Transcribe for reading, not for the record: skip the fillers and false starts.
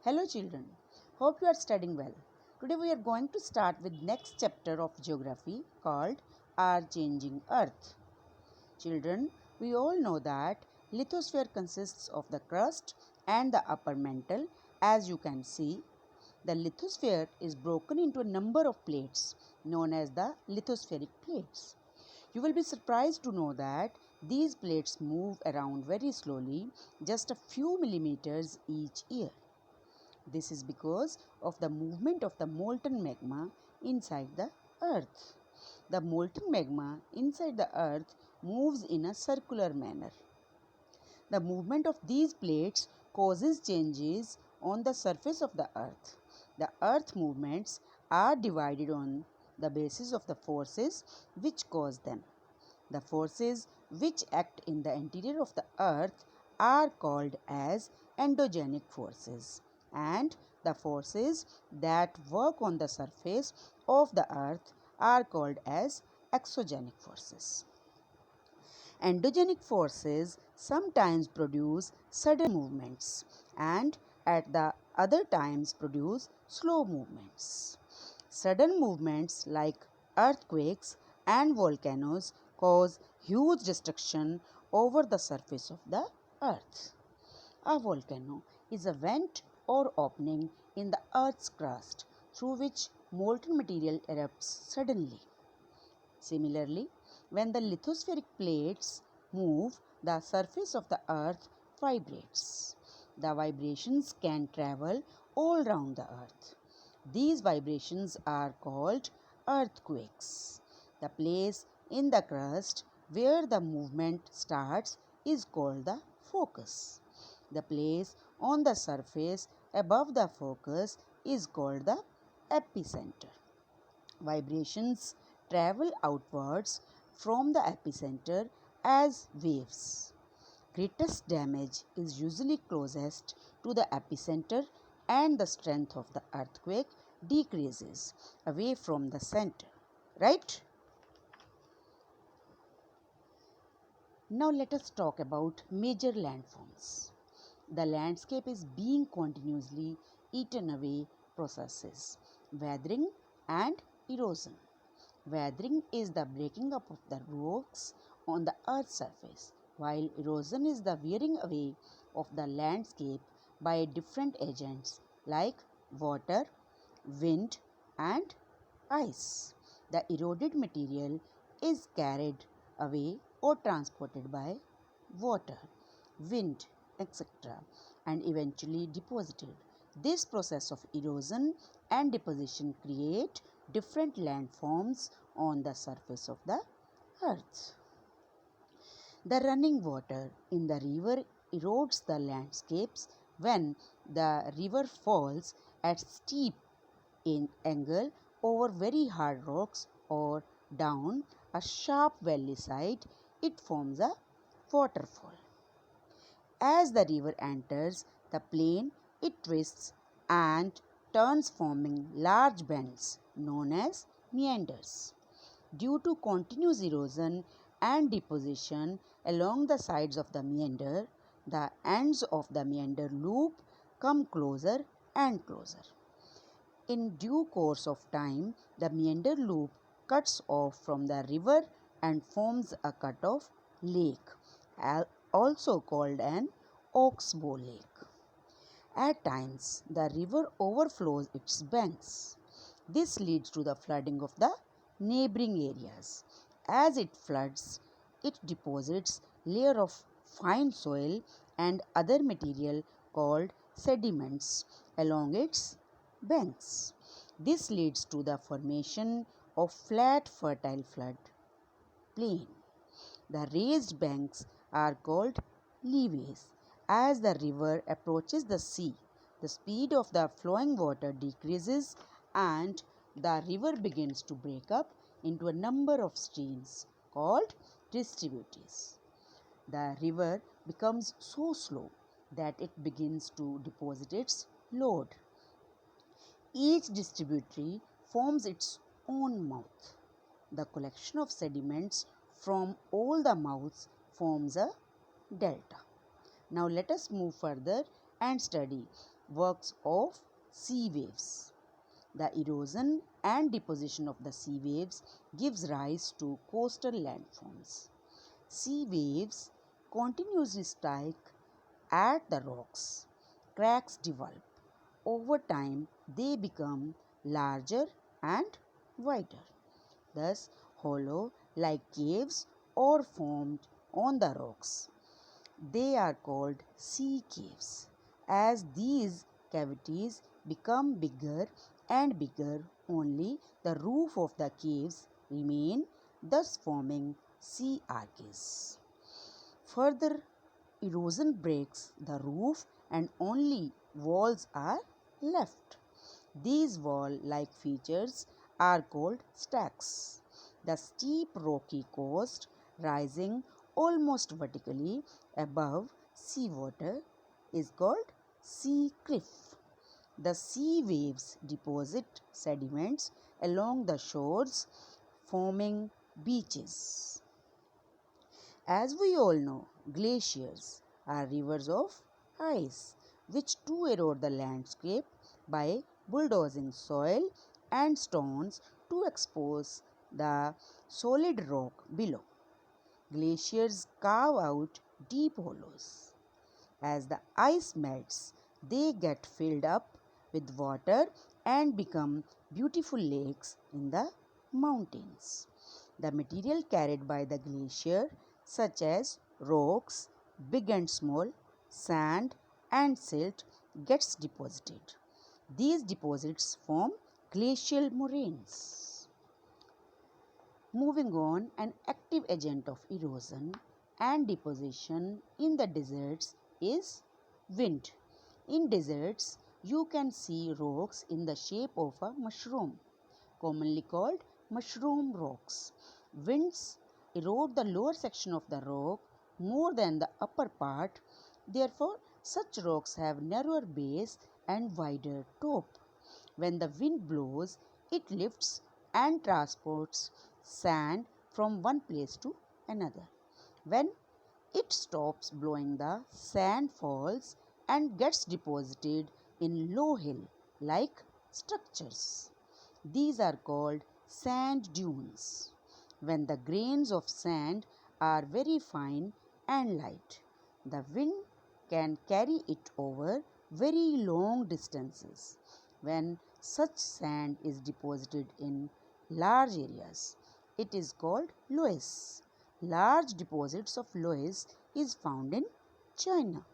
Hello children, hope you are studying well. Today we are going to start with next chapter of geography called Our Changing Earth. Children, we all know that lithosphere consists of the crust and the upper mantle. As you can see, the lithosphere is broken into a number of plates known as the lithospheric plates. You will be surprised to know that these plates move around very slowly, just a few millimeters each year. This is because of the movement of the molten magma inside the earth. The molten magma inside the earth moves in a circular manner. The movement of these plates causes changes on the surface of the earth. The earth movements are divided on the basis of the forces which cause them. The forces which act in the interior of the earth are called as endogenic forces, and the forces that work on the surface of the earth are called as exogenic forces. Endogenic forces sometimes produce sudden movements and at the other times produce slow movements. Sudden movements like earthquakes and volcanoes cause huge destruction over the surface of the earth. A volcano is a vent or opening in the earth's crust through which molten material erupts suddenly. Similarly, when the lithospheric plates move, the surface of the earth vibrates. The vibrations can travel all around the earth. These vibrations are called earthquakes. The place in the crust where the movement starts is called the focus. The place on the surface above the focus is called the epicenter. Vibrations travel outwards from the epicenter as waves. Greatest damage is usually closest to the epicenter and the strength of the earthquake decreases away from the center. Right? Now let us talk about major landforms. The landscape is being continuously eaten away processes, weathering and erosion. Weathering is the breaking up of the rocks on the earth's surface, while erosion is the wearing away of the landscape by different agents like water, wind, and ice. The eroded material is carried away or transported by water, wind, etc., and eventually deposited. This process of erosion and deposition create different landforms on the surface of the earth. The running water in the river erodes the landscapes when the river falls at steep angle over very hard rocks or down a sharp valley side. It forms a waterfall. As the river enters the plain, it twists and turns, forming large bends known as meanders. Due to continuous erosion and deposition along the sides of the meander, the ends of the meander loop come closer and closer. In due course of time, the meander loop cuts off from the river and forms a cut-off lake, also called an oxbow lake. At times, the river overflows its banks. This leads to the flooding of the neighboring areas. As it floods, it deposits layer of fine soil and other material called sediments along its banks. This leads to the formation of flat fertile flood plain. The raised banks are called levees. As the river approaches the sea, the speed of the flowing water decreases and the river begins to break up into a number of streams called distributaries. The river becomes so slow that it begins to deposit its load. Each distributary forms its own mouth. The collection of sediments from all the mouths forms a delta. Now let us move further and study works of sea waves. The erosion and deposition of the sea waves gives rise to coastal landforms. Sea waves continuously strike at the rocks. Cracks develop. Over time, they become larger and wider. Thus, hollow like caves are formed on the rocks. They are called sea caves. As these cavities become bigger and bigger, only the roof of the caves remain, thus forming sea arches. Further erosion breaks the roof and only walls are left. These wall-like features are called stacks. The steep rocky coast rising almost vertically above seawater is called sea cliff. The sea waves deposit sediments along the shores, forming beaches. As we all know, glaciers are rivers of ice which too erode the landscape by bulldozing soil and stones to expose the solid rock below. Glaciers carve out deep hollows. As the ice melts, they get filled up with water and become beautiful lakes in the mountains. The material carried by the glacier, such as rocks, big and small, sand, and silt, gets deposited. These deposits form glacial moraines. Moving on, an active agent of erosion and deposition in the deserts is wind. In deserts, you can see rocks in the shape of a mushroom, commonly called mushroom rocks. Winds erode the lower section of the rock more than the upper part. Therefore, such rocks have narrower base and wider top. When the wind blows, it lifts and transports sand from one place to another. When it stops blowing, the sand falls and gets deposited in low hill like structures. These are called sand dunes. When the grains of sand are very fine and light, the wind can carry it over very long distances. When such sand is deposited in large areas, it is called loess. Large deposits of loess is found in China.